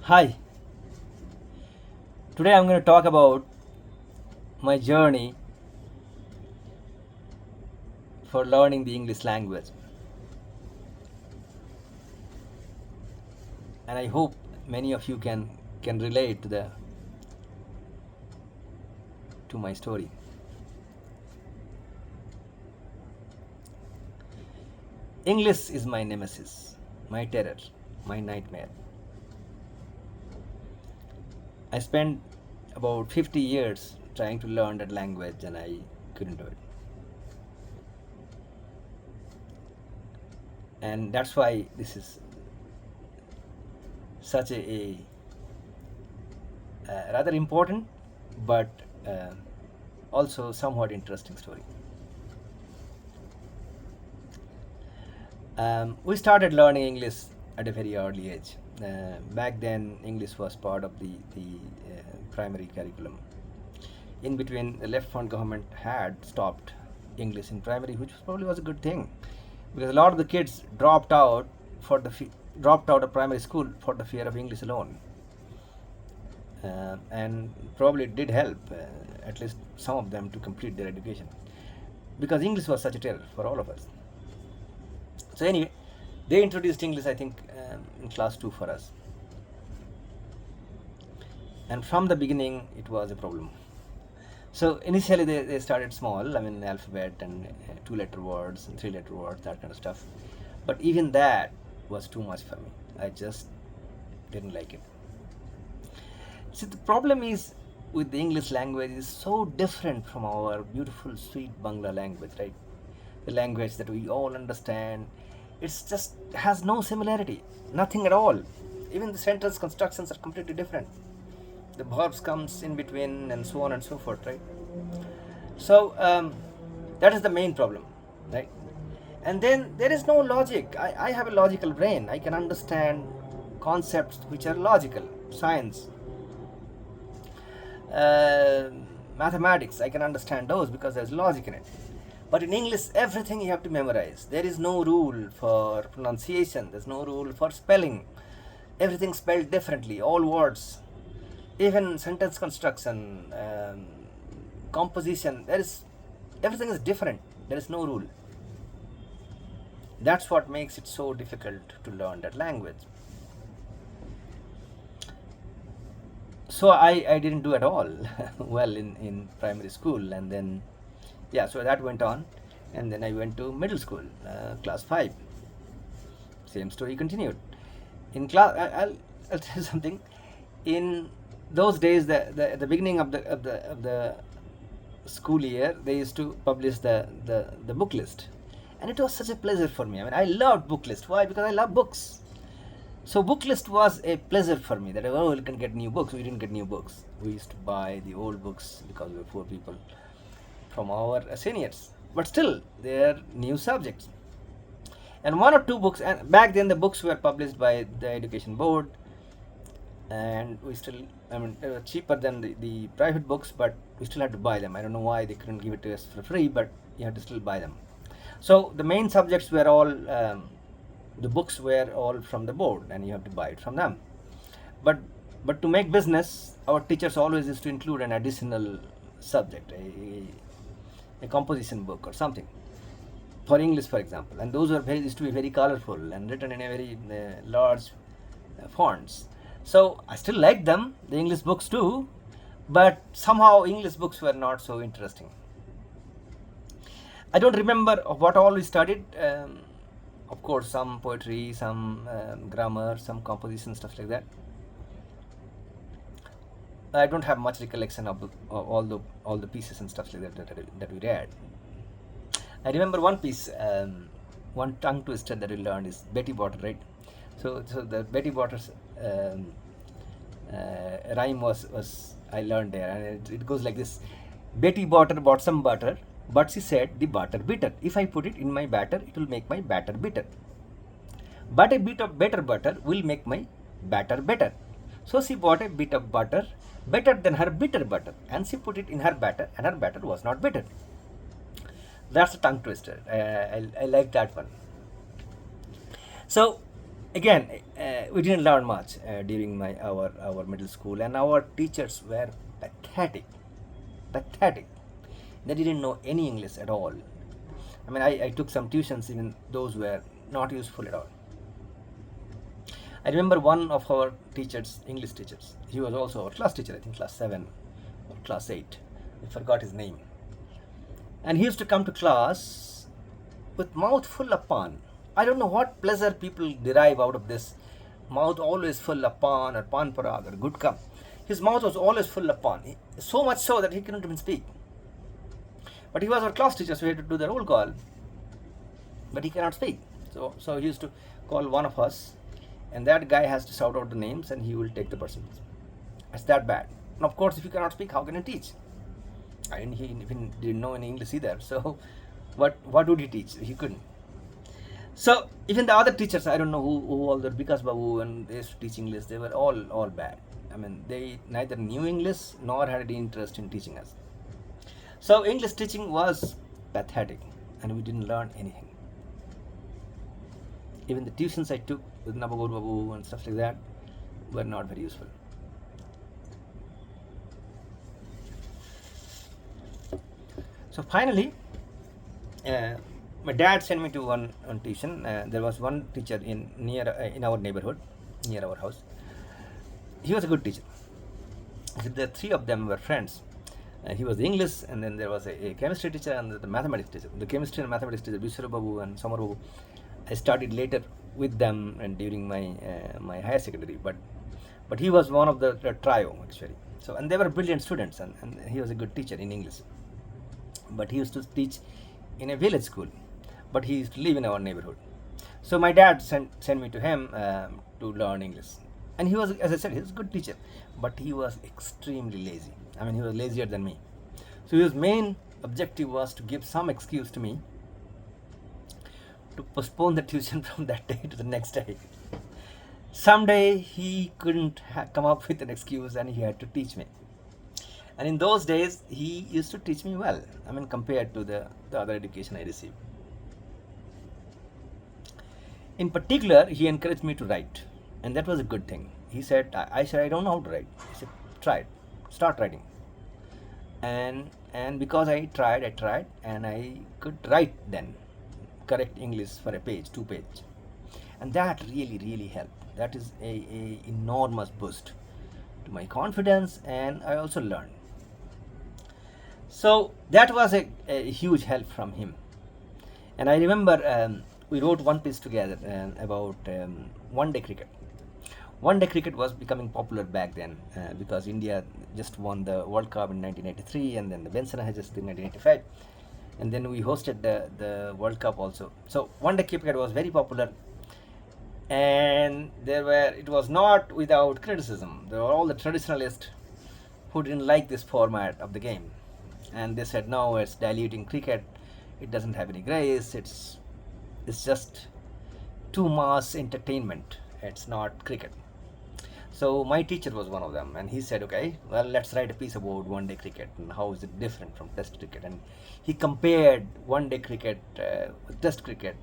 Hi, today I'm going to talk about my journey for learning the English language. And I hope many of you can relate to my story. English is my nemesis, my terror, my nightmare. I spent about 50 years trying to learn that language and I couldn't do it. And that's why this is such a rather important but uh, also somewhat interesting story. We started learning English at a very early age. Back then, English was part of the primary curriculum. In between, the left front government had stopped English in primary, which probably was a good thing, because a lot of the kids dropped out of primary school for the fear of English alone, and probably it did help at least some of them to complete their education, because English was such a terror for all of us. So anyway, they introduced English, I think, in class 2 for us. And from the beginning, it was a problem. So initially, they started small, I mean, alphabet and 2 letter words and 3 letter words, that kind of stuff. But even that was too much for me. I just didn't like it. See, the problem is with the English language is so different from our beautiful, sweet Bangla language, right? The language that we all understand. It's just has no similarity, nothing at all. Even the sentence constructions are completely different. The verbs comes in between and so on and so forth, right? So that is the main problem, right? And then there is no logic. I have a logical brain. I can understand concepts which are logical. Science, uh, mathematics, I can understand those because there's logic in it. But in English, everything you have to memorize. There is no rule for pronunciation, there's no rule for spelling. Everything spelled differently, all words, even sentence construction, composition, everything is different. There is no rule. That's what makes it so difficult to learn that language. So I didn't do at all well in primary school, and then yeah, so that went on, and then I went to middle school, class 5. Same story continued. In class, I'll tell you something. In those days, at the beginning of the school year, they used to publish the book list, and it was such a pleasure for me. I mean, I loved book list. Why? Because I love books. So book list was a pleasure for me. That we can get new books. We didn't get new books. We used to buy the old books because we were poor people from our seniors. But still, they are new subjects. And one or two books. And back then, the books were published by the education board, and we still, I mean, they were cheaper than the private books, but we still had to buy them. I don't know why they couldn't give it to us for free, but you had to still buy them. So the main subjects were all, the books were all from the board, and you have to buy it from them. But but to make business, our teachers always used to include an additional subject, a composition book or something for English, for example, and those were used to be very colorful and written in a very large fonts. So I still liked them, the English books too, but somehow English books were not so interesting. I don't remember what all we studied. Of course, some poetry, some grammar, some composition, stuff like that. I don't have much recollection of all the pieces and stuff like that we read. I remember one piece, one tongue twister that we learned is Betty Botter, right? So the Betty Botter's rhyme was I learned there, and it goes like this: Betty Botter bought some butter, but she said the butter bitter. If I put it in my batter, it will make my batter bitter. But a bit of better butter will make my batter better. So she bought a bit of butter better than her bitter butter, and she put it in her batter, and her batter was not bitter. That's a tongue twister. I like that one. So again, We didn't learn much during our middle school, and our teachers were pathetic, pathetic. They didn't know any English at all. I mean, I took some tuitions, even those were not useful at all. I remember one of our teachers, English teachers. He was also our class teacher, I think class 7 or class 8. I forgot his name. And he used to come to class with mouth full of pan. I don't know what pleasure people derive out of this. Mouth always full of pan or pan parag or gutka. His mouth was always full of pan. So much so that he couldn't even speak. But he was our class teacher, so he had to do the roll call. But he cannot speak. So he used to call one of us, and that guy has to shout out the names, and he will take the person. It's that bad. And of course, if you cannot speak, how can you teach? And he even didn't know any English either. So what would he teach? He couldn't. So even the other teachers, I don't know who all the Vikas Babu and they used to teach English, they were all bad. I mean, they neither knew English nor had any interest in teaching us. So English teaching was pathetic, and we didn't learn anything. Even the tuitions I took with Nabagur Babu and stuff like that were not very useful. So finally, my dad sent me to one tuition. There was one teacher in our neighborhood, near our house. He was a good teacher. The three of them were friends. He was the English, and then there was a chemistry teacher and the mathematics teacher. The chemistry and mathematics teacher, Vishwara Babu and Samar Babu, I studied later with them and during my higher secondary. But he was one of the trio actually. So, and they were brilliant students, and he was a good teacher in English. But he used to teach in a village school, but he used to live in our neighborhood. So my dad sent me to him to learn English. And he was, as I said, he was a good teacher, but he was extremely lazy. I mean, he was lazier than me. So his main objective was to give some excuse to me to postpone the tuition from that day to the next day. Someday he couldn't come up with an excuse, and he had to teach me. And in those days, he used to teach me well. I mean, compared to the other education I received. In particular, he encouraged me to write, and that was a good thing. He said, I said, I don't know how to write. He said, try it, start writing. And because I tried, and I could write then, correct English for a page, 2 page. And that really helped. That is a enormous boost to my confidence, and I also learned. So that was a huge help from him. And I remember we wrote one piece together about one day cricket. One day cricket was becoming popular back then because India just won the World Cup in 1983, and then the Benson Hedges in 1985, and then we hosted the World Cup also. So one day cricket was very popular, and it was not without criticism. There were all the traditionalists who didn't like this format of the game, and they said, no, it's diluting cricket, it doesn't have any grace, it's just too mass entertainment, it's not cricket. So my teacher was one of them, and he said, okay, well, let's write a piece about one day cricket and how is it different from test cricket. And he compared one day cricket with test cricket,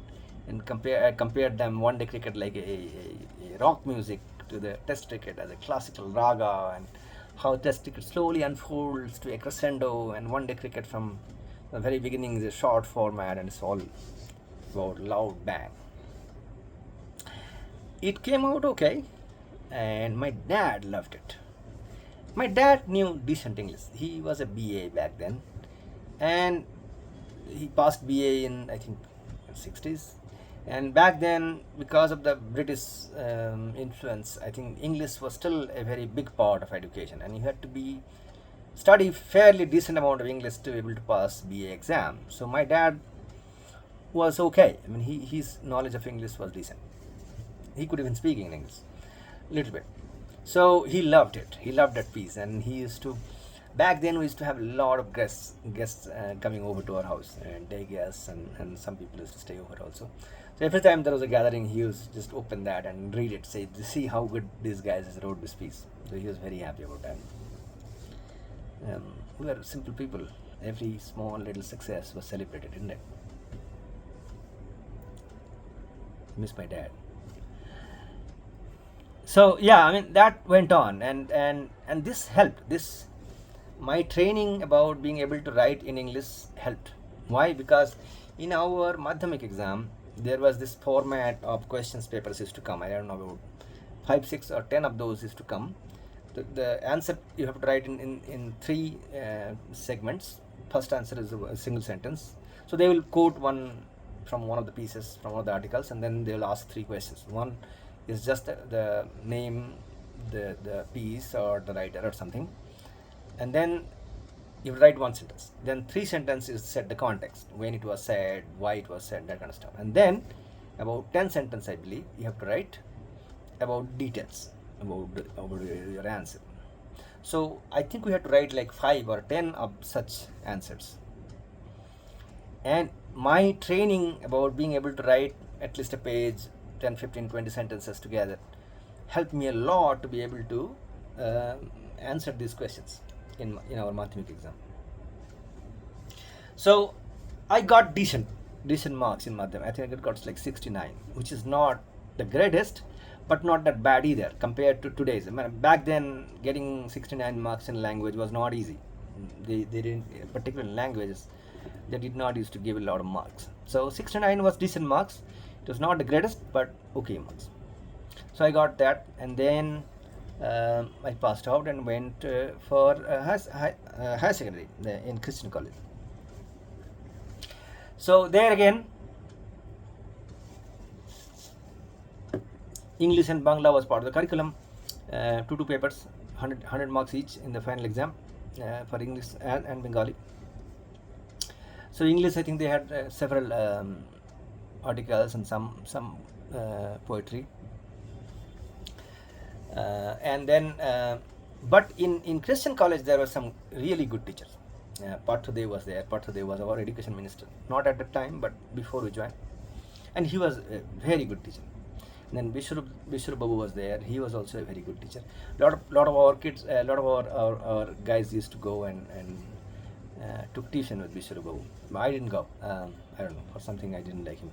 and compared them, one day cricket like a rock music to the test cricket as a classical raga, and how test cricket slowly unfolds to a crescendo, and one day cricket from the very beginning is a short format, and it's all about loud bang. It came out okay, and my dad loved it. My dad knew decent English. He was a BA back then, and he passed BA in, I think, 60s. And back then, because of the British influence, I think English was still a very big part of education, and you had to study fairly decent amount of English to be able to pass BA exam. So my dad was okay. I mean, his knowledge of English was decent. He could even speak in English a little bit. So he loved it. He loved that piece, and he used to. Back then, we used to have a lot of guests coming over to our house, and day guests, and some people used to stay over also. So every time there was a gathering, he used to just open that and read it, say, see how good these guys wrote this piece. So he was very happy about that. We were simple people. Every small little success was celebrated, didn't it? Miss my dad. So yeah, I mean that went on, and this helped. This my training about being able to write in English helped. Why? Because in our Madhyamik exam, there was this format of questions papers used to come. I don't know, about 5, 6, or 10 of those used to come. The answer you have to write in three segments. First answer is a single sentence. So they will quote one from one of the pieces from one of the articles, and then they will ask three questions. One is just the name, the piece or the writer or something, and then you write one sentence. Then three sentences set the context, when it was said, why it was said, that kind of stuff. And then about 10 sentences, I believe, you have to write about details about your answer. So I think we have to write like 5 or 10 of such answers. And my training about being able to write at least a page, 10, 15, 20 sentences together helped me a lot to be able to answer these questions in our Madhyamik exam. So I got decent marks in Madhyamik. I think I got like 69, which is not the greatest, but not that bad either compared to today's. I mean, back then, getting 69 marks in language was not easy. They didn't, particularly in languages, they did not used to give a lot of marks. So 69 was decent marks. It was not the greatest, but okay marks. So I got that, and then I passed out and went for higher secondary in Christian college. So there again, English and Bangla was part of the curriculum. Two papers, 100 marks each in the final exam for English and Bengali. So English, I think they had several articles and some poetry. And then, but in Christian college there were some really good teachers. Parthadev was there. Parthadev was our education minister, not at the time, but before we joined, and he was a very good teacher. And then Bishru Babu was there. He was also a very good teacher. Lot of our kids, a lot of our guys used to go and took tuition with Bishru Babu. I didn't go. I don't know, for something I didn't like him.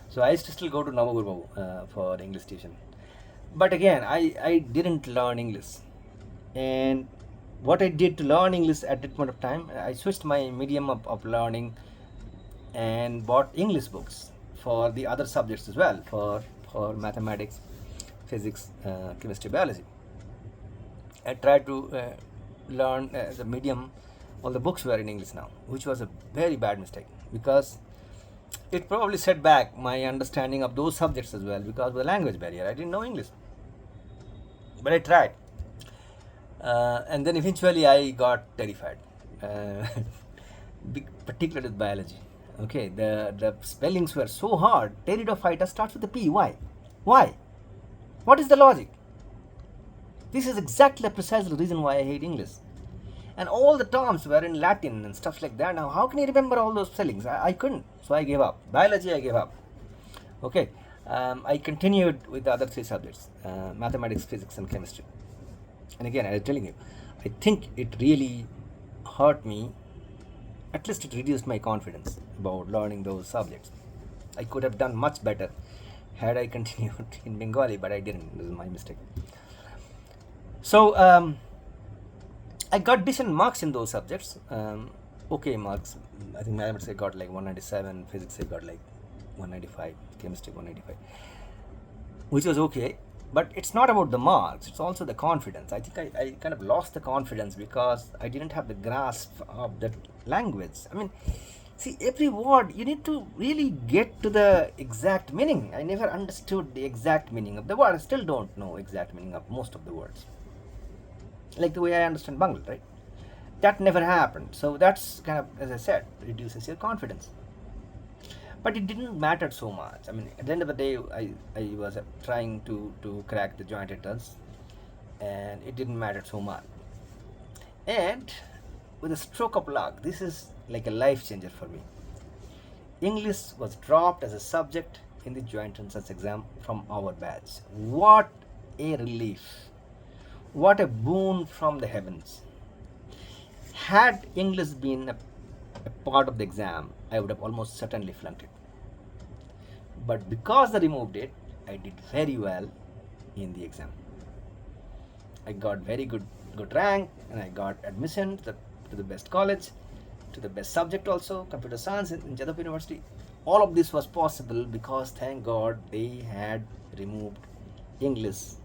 So I used to still go to Navagur Babu for English tuition. But again, I didn't learn English. And what I did to learn English at that point of time, I switched my medium of learning and bought English books for the other subjects as well, for mathematics, physics, chemistry, biology. I tried to learn the medium. All the books were in English now, which was a very bad mistake, because it probably set back my understanding of those subjects as well, because of the language barrier. I didn't know English, but I tried. And then eventually I got terrified, particularly with biology. Okay, the spellings were so hard. Pteridophyta starts with a P. Why? Why? What is the logic? This is exactly precisely the reason why I hate English. And all the terms were in Latin and stuff like that. Now, how can you remember all those spellings? I couldn't. So I gave up. Biology, I gave up. Okay. I continued with the other three subjects, mathematics, physics, and chemistry. And again, I was telling you, I think it really hurt me. At least it reduced my confidence about learning those subjects. I could have done much better had I continued in Bengali, but I didn't. This is my mistake. So I got decent marks in those subjects. Okay marks. I think mathematics I got like 197, physics I got like 195, chemistry 185, which was okay. But it's not about the marks, it's also the confidence. I think I kind of lost the confidence because I didn't have the grasp of that language. I mean, see, every word, you need to really get to the exact meaning. I never understood the exact meaning of the word. I still don't know exact meaning of most of the words. Like the way I understand Bangla, right? That never happened. So that's kind of, as I said, reduces your confidence. But it didn't matter so much. I mean, at the end of the day, I was trying to crack the joint entrance, and it didn't matter so much. And with a stroke of luck, this is like a life changer for me. English was dropped as a subject in the joint entrance exam from our batch. What a relief! What a boon from the heavens! Had English been a part of the exam, I would have almost certainly flunked it. But because they removed it, I did very well in the exam. I got very good rank, and I got admission to the best college, to the best subject also, computer science in Jadavpur University. All of this was possible because thank God they had removed English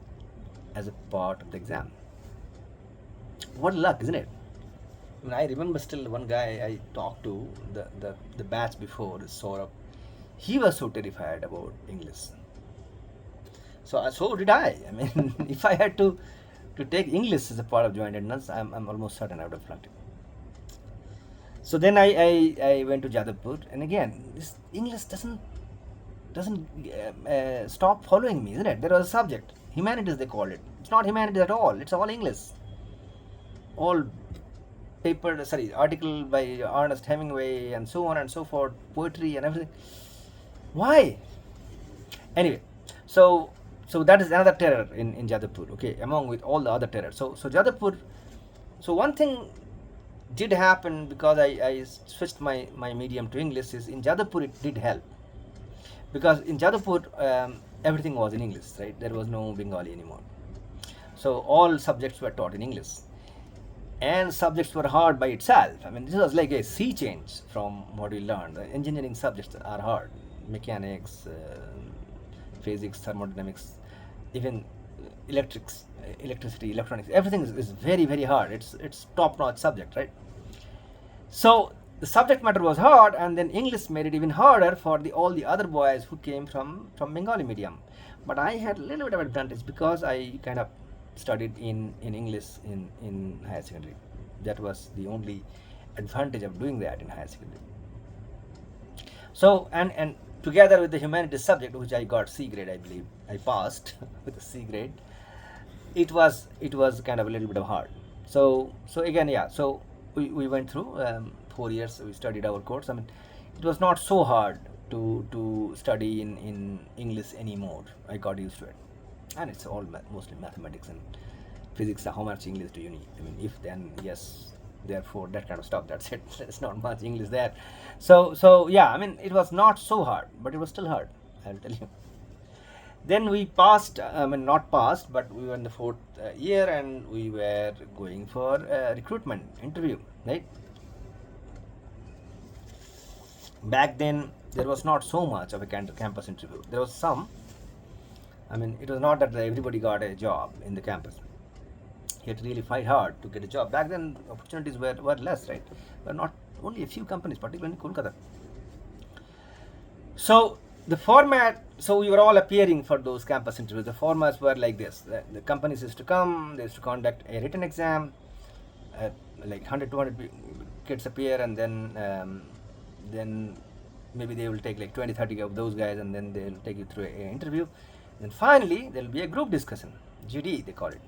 as a part of the exam. What luck, isn't it? I mean, I remember still one guy I talked to, the batch before, Saurabh. He was so terrified about English. So did I. I mean, if I had to take English as a part of joint entrance, I'm almost certain I would have flunked it. So then I went to Jadavpur, and again, this English doesn't stop following me, isn't it? There was a subject, humanities they called it. It's not humanities at all. It's all English. All article by Ernest Hemingway and so on and so forth, poetry and everything. Why? Anyway, so that is another terror in Jadavpur, okay, among with all the other terrors. So Jadavpur, so one thing did happen because I switched my medium to English is in Jadavpur it did help. Because in Jadavpur everything was in English, right? There was no Bengali anymore. So all subjects were taught in English. And subjects were hard by itself. I mean, this was like a sea change from what we learned. The engineering subjects are hard. Mechanics, physics, thermodynamics, even electricity, electronics, everything is very, very hard. It's top-notch subject, right? So the subject matter was hard, and then English made it even harder for all the other boys who came from Bengali medium. But I had a little bit of advantage because I kind of studied in English in higher secondary. That was the only advantage of doing that in higher secondary. So and together with the humanities subject, which I got C grade, I believe I passed with a C grade. It was kind of a little bit of hard. So again, yeah. So we went through 4 years. We studied our course. I mean, it was not so hard to study in English anymore. I got used to it, and it's all mostly mathematics and physics. How much English do you need? I mean, if, then, yes, therefore, that kind of stuff. That's it. There's not much English there. So yeah, I mean, it was not so hard, but it was still hard, I'll tell you. Then we passed, I mean, not passed, but we were in the 4th year, and we were going for a recruitment interview, right? Back then, there was not so much of a campus interview. There was some. I mean, it was not that everybody got a job in the campus. You had to really fight hard to get a job. Back then, opportunities were less, right? But not only a few companies, particularly in Kolkata. So the format, so we were all appearing for those campus interviews. The formats were like this. The companies used to come, they used to conduct a written exam, like 100, 200 kids appear, and then maybe they will take like 20, 30 of those guys, and then they'll take you through an interview. Then finally, there will be a group discussion, GD they call it.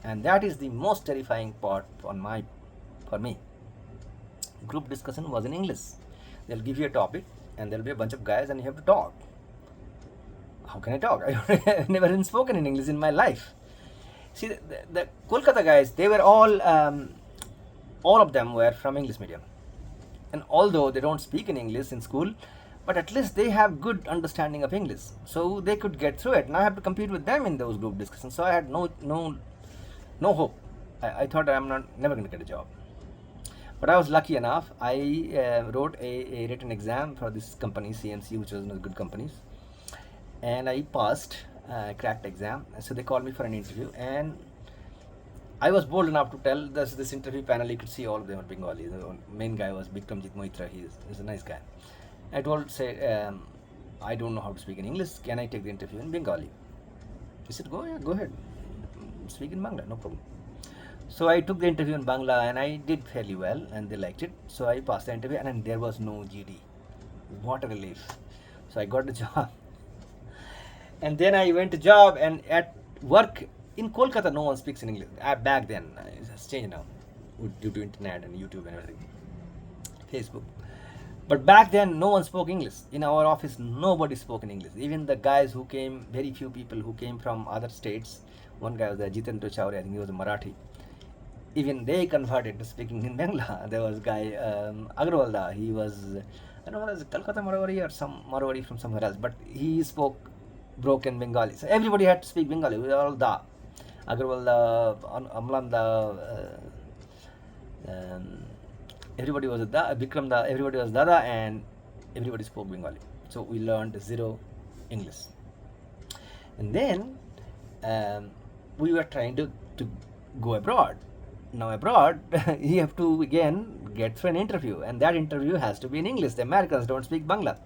And that is the most terrifying part for me. Group discussion was in English. They'll give you a topic, and there'll be a bunch of guys, and you have to talk. How can I talk? I've never even spoken in English in my life. See, the Kolkata guys, they were all of them were from English medium. And although they don't speak in English in school, but at least they have good understanding of English. So they could get through it. And I have to compete with them in those group discussions. So I had no hope. I thought I'm never going to get a job. But I was lucky enough. I wrote a written exam for this company, CMC, which was one of the good companies. And I passed, cracked the exam. So they called me for an interview. And I was bold enough to tell this interview panel, you could see all of them are Bengali. The main guy was Bikramjit Moitra. He's a nice guy. I say, I don't know how to speak in English. Can I take the interview in Bengali? He said, go ahead. Speak in Bangla, no problem. So I took the interview in Bangla, and I did fairly well, and they liked it. So I passed the interview, and there was no GD. What a relief. So I got the job. And then I went to job, and at work in Kolkata, no one speaks in English. Back then, it has changed now due to internet and YouTube and everything, Facebook. But back then, no one spoke English. In our office, nobody spoke in English. Even the guys who came, very few people who came from other states. One guy was Jitendra Chowri, I think he was a Marathi. Even they converted to speaking in Bangla. There was a guy, Agrawalda, he was, I don't know whether it was Calcutta Marwari or some Marwari from somewhere else, but he spoke broken Bengali. So everybody had to speak Bengali. We were all da. Agarwal, Amlan, um, everybody was Bikram, everybody was Dada, and everybody spoke Bengali. So we learned zero English. And then um, we were trying to go abroad. Now abroad, you have to again get through an interview, and that interview has to be in English. The Americans don't speak Bangla.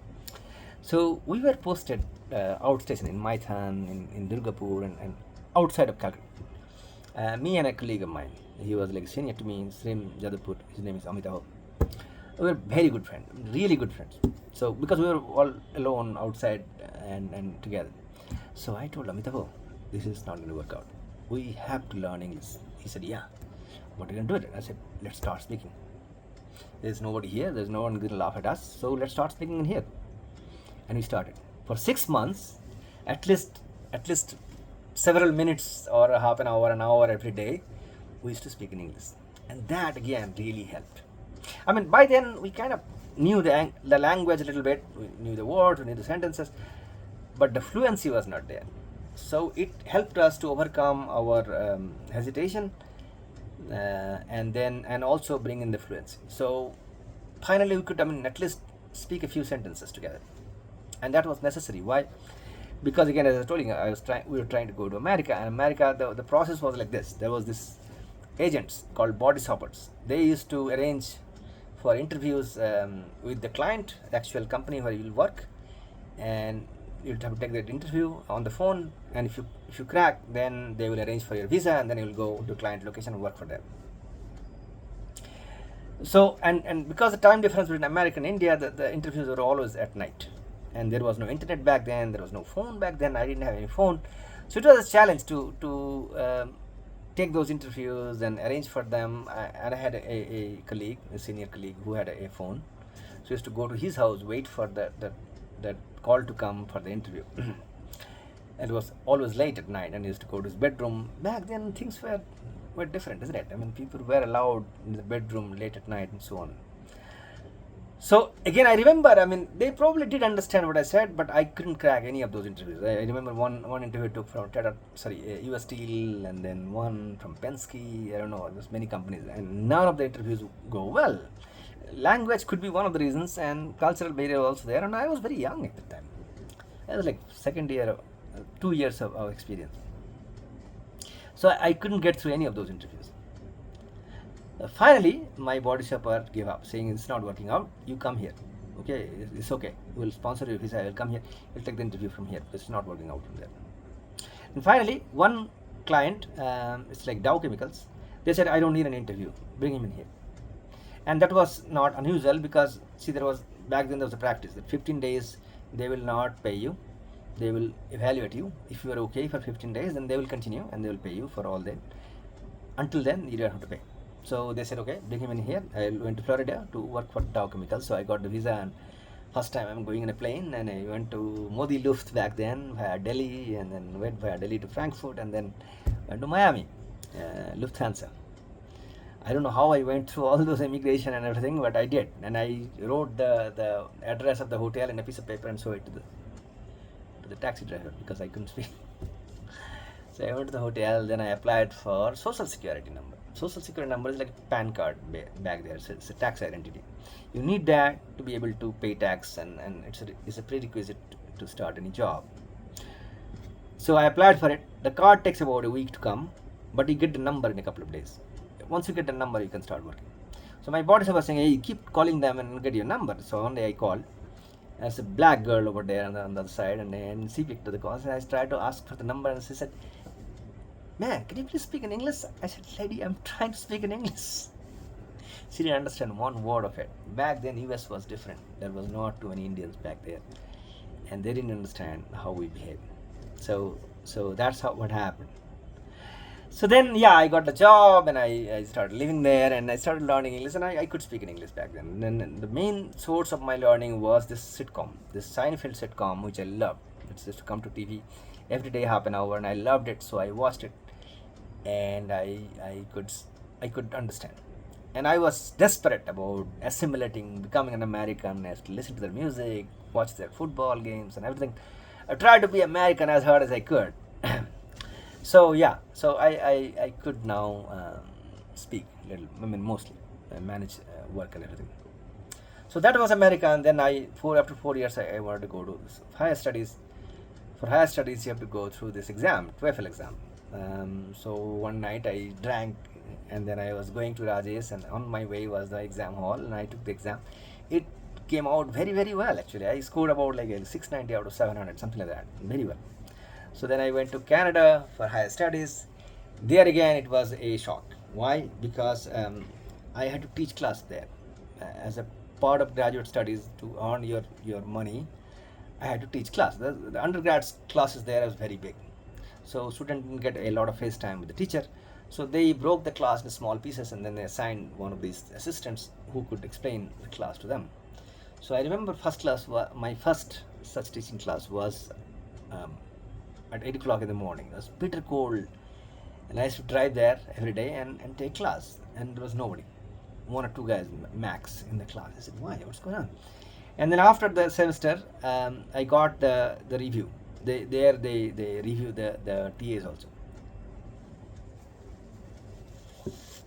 So we were posted outstation in Maithan, in Durgapur, and outside of Calcutta. Me and a colleague of mine, he was like senior to me in Srim Jadapur. His name is Amitabh. We were very good friends, really good friends. So because we were all alone outside and together. So I told Amitabh, this is not going to work out. We have to learn English. He said, yeah. What are you going to do with it? I said, let's start speaking. There's nobody here. There's no one going to laugh at us. So let's start speaking in here. And we started. For 6 months, at least several minutes or a half an hour every day, we used to speak in English. And that again really helped. I mean, by then we kind of knew the language a little bit. We knew the words, we knew the sentences, but the fluency was not there. So it helped us to overcome our hesitation and also bring in the fluency. So finally we could, at least speak a few sentences together, and that was necessary. Why? Because again, as I told you, we were trying to go to America, and America, the process was like this. There was this agents called body shoppers. They used to arrange for interviews with the client, the actual company where you will work, and you'll have to take that interview on the phone, and if you crack, then they will arrange for your visa, and then you'll go to client location and work for them. So and because the time difference between America and India, the interviews were always at night, and there was no internet back then, there was no phone back then. I didn't have any phone, so it was a challenge to take those interviews and arrange for them. And I had a colleague, a senior colleague, who had a phone, so I used to go to his house, wait for that call to come for the interview. And it was always late at night, and I used to go to his bedroom. Back then things were different, isn't it? I mean, people were allowed in the bedroom late at night and so on. So again, I remember, they probably did understand what I said, but I couldn't crack any of those interviews. I remember one interview I took from US Steel, and then one from Penske. I don't know, there's many companies, and none of the interviews go well. Language could be one of the reasons, and cultural barrier also there, and I was very young at the time. I was like second year, 2 years of experience. So I couldn't get through any of those interviews. Finally, my body shopper gave up, saying it's not working out. You come here, okay? It's okay. We'll sponsor your visa. I will come here. We'll take the interview from here. It's not working out from there. And finally, one client, it's like Dow Chemicals. They said, I don't need an interview. Bring him in here. And that was not unusual, because see, back then there was a practice that 15 days they will not pay you. They will evaluate you. If you are okay for 15 days, then they will continue and they will pay you for all that. Until then, you don't have to pay. So they said, okay, bring him in here. I went to Florida to work for Dow Chemicals. So I got the visa, and first time I'm going in a plane, and I went to Modi Luft back then via Delhi, and then went via Delhi to Frankfurt, and then went to Miami, Lufthansa. I don't know how I went through all those immigration and everything, but I did. And I wrote the address of the hotel in a piece of paper and showed it to the taxi driver, because I couldn't speak. So I went to the hotel, then I applied for social security number. Social security number is like a PAN card back there. So it's a tax identity. You need that to be able to pay tax, and it's a prerequisite to start any job. So I applied for it. The card takes about a week to come, but you get the number in a couple of days. Once you get the number, you can start working. So my boss was saying, hey, keep calling them and get your number. So one day I called. There's a black girl over there on the other side, and she picked up the call. And I tried to ask for the number, and she said, man, can you please speak in English? I said, lady, I'm trying to speak in English. She didn't understand one word of it. Back then, US was different. There was not too many Indians back there, and they didn't understand how we behave. So that's what happened. So then, yeah, I got the job, and I started living there, and I started learning English, and I could speak in English back then. And then the main source of my learning was this sitcom, this Seinfeld sitcom, which I loved. It's just to come to TV every day, half an hour, and I loved it, so I watched it, and I could understand. And I was desperate about assimilating, becoming an American. I had to listen to their music, watch their football games and everything. I tried to be American as hard as I could. So yeah, so I could now speak little, I mean mostly manage work and everything. So that was America, and then after 4 years I wanted to go to higher studies. For higher studies, you have to go through this exam, TOEFL exam. So one night I drank, and then I was going to Rajesh, and on my way was the exam hall, and I took the exam. It came out very very well actually. I scored about like a 690 out of 700, something like that, very well. So then I went to Canada for higher studies. There again, it was a shock. Why? Because I had to teach class there as a part of graduate studies to earn your money. I had to teach class. The undergrad classes there was very big, so student didn't get a lot of face time with the teacher. So they broke the class into small pieces, and then they assigned one of these assistants who could explain the class to them. So I remember my first such teaching class was um, at 8 o'clock in the morning. It was bitter cold, and I used to drive there every day and take class, and there was nobody, one or two guys max in the class. I said, why? What's going on? And then after the semester, I got the review. They review the TAs also,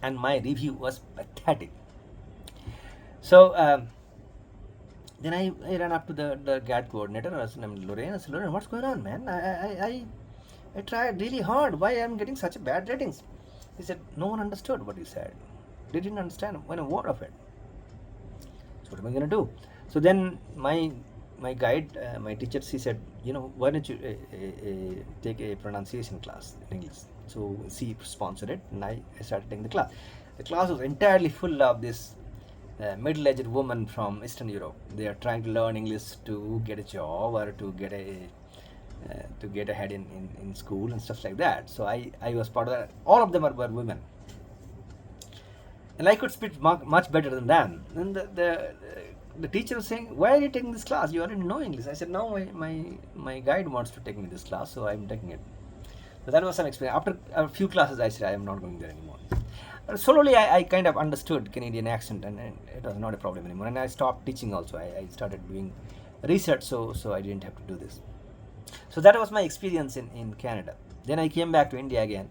and my review was pathetic. So then I ran up to the GAD coordinator. I said, Lorraine. I said, Lorraine, what's going on, man? I tried really hard. Why I'm getting such a bad ratings? He said, no one understood what you said. They didn't understand one word of it. So what am I going to do? So then my guide, my teacher, she said, why don't you take a pronunciation class in English? So she sponsored it, and I started taking the class. The class was entirely full of this middle-aged woman from Eastern Europe. They are trying to learn English to get a job or to get ahead in school and stuff like that. So I was part of that. All of them were women, and I could speak much better than them. And the teacher was saying, why are you taking this class? You already know English. I said, no, my guide wants to take me this class, so I'm taking it. So that was some experience. After a few classes, I said, I am not going there anymore. But slowly, I kind of understood Canadian accent, and it was not a problem anymore. And I stopped teaching also. I started doing research, so I didn't have to do this. So that was my experience in Canada. Then I came back to India again.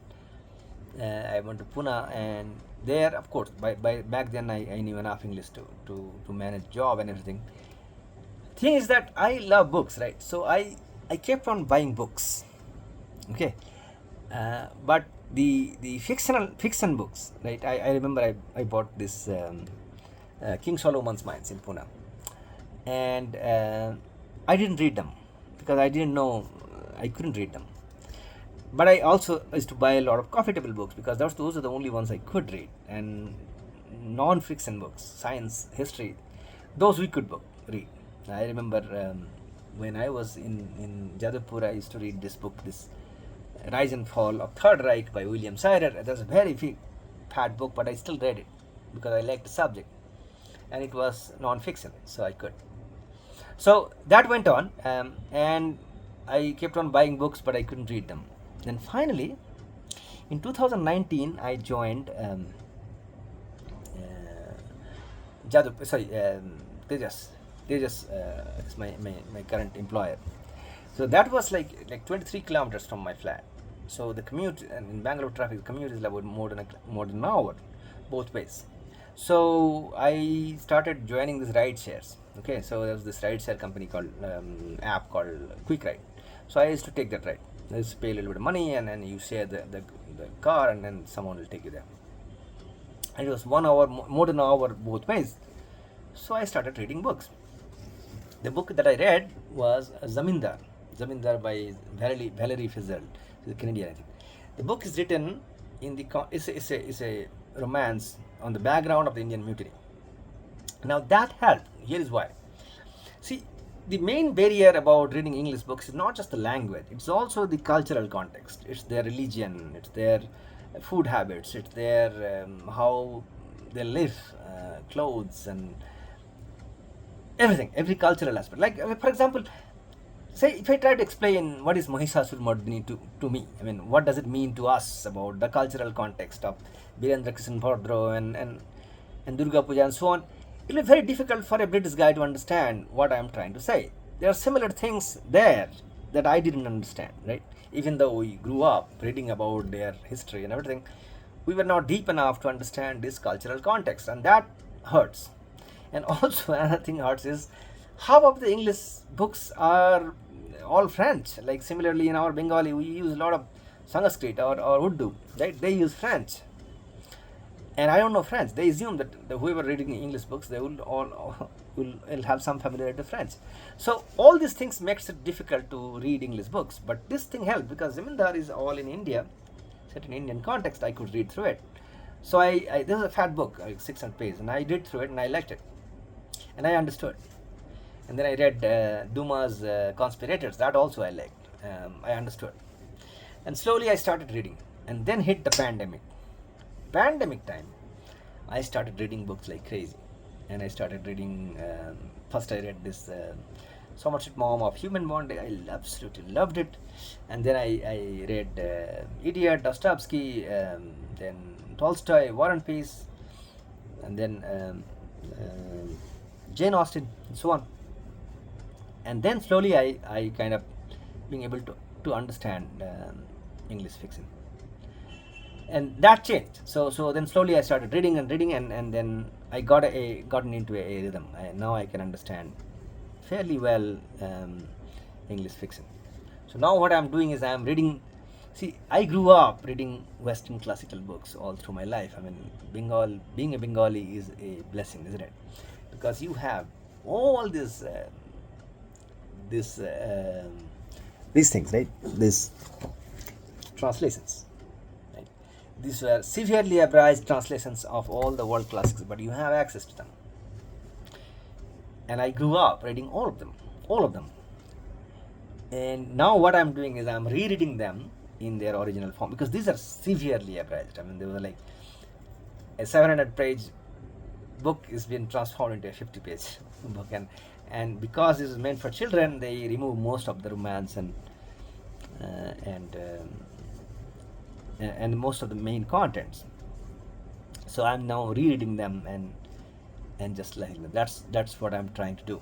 I went to Pune, and there, of course, by back then I knew enough English to manage job and everything. Thing is that I love books, right? So I kept on buying books, okay. But the fiction books, right? I remember I bought this King Solomon's Mines in Pune, and I didn't read them because I didn't know I couldn't read them. But I also used to buy a lot of coffee table books because those are the only ones I could read, and non-fiction books, science, history, those we could read. I remember when I was in Jadavpur, I used to read this book, this Rise and Fall of Third Reich by William Sirer. That's a very fat book, but I still read it because I liked the subject, and it was non-fiction, so I could. So that went on, and I kept on buying books, but I couldn't read them. Then finally, in 2019, I joined Tejas. Tejas is my current employer. So that was like 23 kilometers from my flat. So the commute, and in Bangalore traffic, the commute is about more than an hour, both ways. So I started joining these ride shares. Okay, so there was this ride share company called app called Quick Ride. So I used to take that ride. I used to pay a little bit of money, and then you share the car, and then someone will take you there. And it was 1 hour, more than an hour both ways. So I started reading books. The book that I read was Zamindar. Zamindar by Valerie Fitzgerald. She's a Canadian, I think. The book is written in the it's a romance on the background of the Indian Mutiny. Now that helped. Here is why. See, the main barrier about reading English books is not just the language; it's also the cultural context. It's their religion, it's their food habits, it's their how they live, clothes, and everything, every cultural aspect. Like for example, say if I try to explain what is Mahishasur to me, I mean, what does it mean to us about the cultural context of Birendra Krishnan Bhadro and Durga Puja and so on, it will be very difficult for a British guy to understand what I am trying to say. There are similar things there that I didn't understand, right? even though we grew up reading about their history and everything, we were not deep enough to understand this cultural context, and that hurts. And also another thing hurts is half of the English books are all French. Like similarly in our Bengali, we use a lot of Sanskrit or Urdu, right? They use French, and I don't know French. They assume that whoever reading English books, they will all will have some familiarity with French. So all these things makes it difficult to read English books. But this thing helped because Zamindar is all in India, set in Indian context. I could read through it. So this is a fat book, like 600 pages, and I read through it and I liked it, and I understood. And then I read Dumas' Conspirators. That also I liked. I understood. And slowly I started reading, and then hit the pandemic. Pandemic time, I started reading books like crazy, and I started reading. First, I read this Somerset Maugham of Human Bondage. I absolutely loved it, and then I read Idiot, Dostoevsky, then Tolstoy, War and Peace, and then Jane Austen, and so on. And then slowly I kind of being able to understand English fiction, and that changed. So then slowly I started reading and then I gotten into a rhythm. Now I can understand fairly well English fiction. So now what I'm doing is I'm reading. See, I grew up reading Western classical books all through my life. I mean, being a Bengali is a blessing, isn't it? Because you have all this these things, right? These translations, right? These were severely abridged translations of all the world classics, but you have access to them. And I grew up reading all of them. And now what I'm doing is I'm rereading them in their original form because these are severely abridged. I mean, they were like a 700-page book is being transformed into a 50-page book, and because this is meant for children, they remove most of the romance and most of the main contents. So I'm now rereading them and just liking them. That's what I'm trying to do.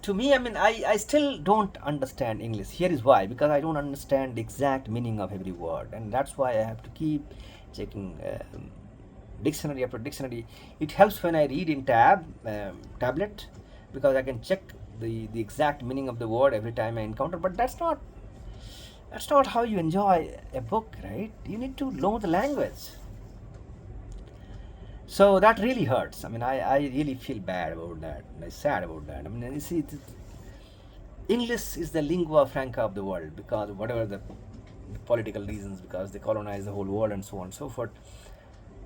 To me, I mean, I still don't understand English. Here is why: because I don't understand the exact meaning of every word, and that's why I have to keep checking dictionary after dictionary. It helps when I read in tablet, because I can check the exact meaning of the word every time I encounter. But that's not how you enjoy a book, right? You need to know the language. So that really hurts. I mean, I really feel bad about that. I'm sad about that. I mean, you see, English is the lingua franca of the world because whatever the political reasons, because they colonize the whole world and so on and so forth.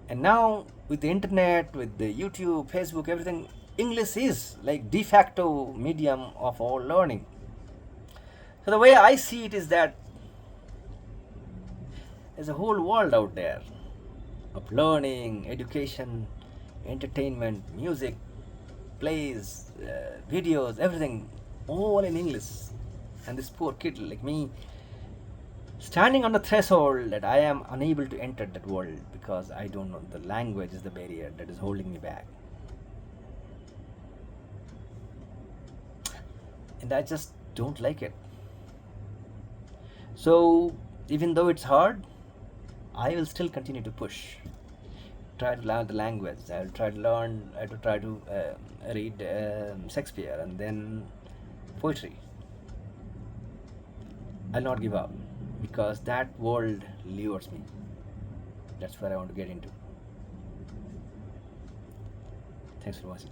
And now with the internet, with the YouTube, Facebook, everything, English is like de facto medium of all learning. So the way I see it is that there's a whole world out there of learning, education, entertainment, music, plays, videos, everything, all in English. And this poor kid like me, standing on the threshold that I am unable to enter that world because I don't know, the language is the barrier that is holding me back. And I just don't like it. So even though it's hard, I will still continue to push. Try to learn the language. I will try to learn. I will try to read Shakespeare and then poetry. I'll not give up because that world lures me. That's where I want to get into. Thanks for watching.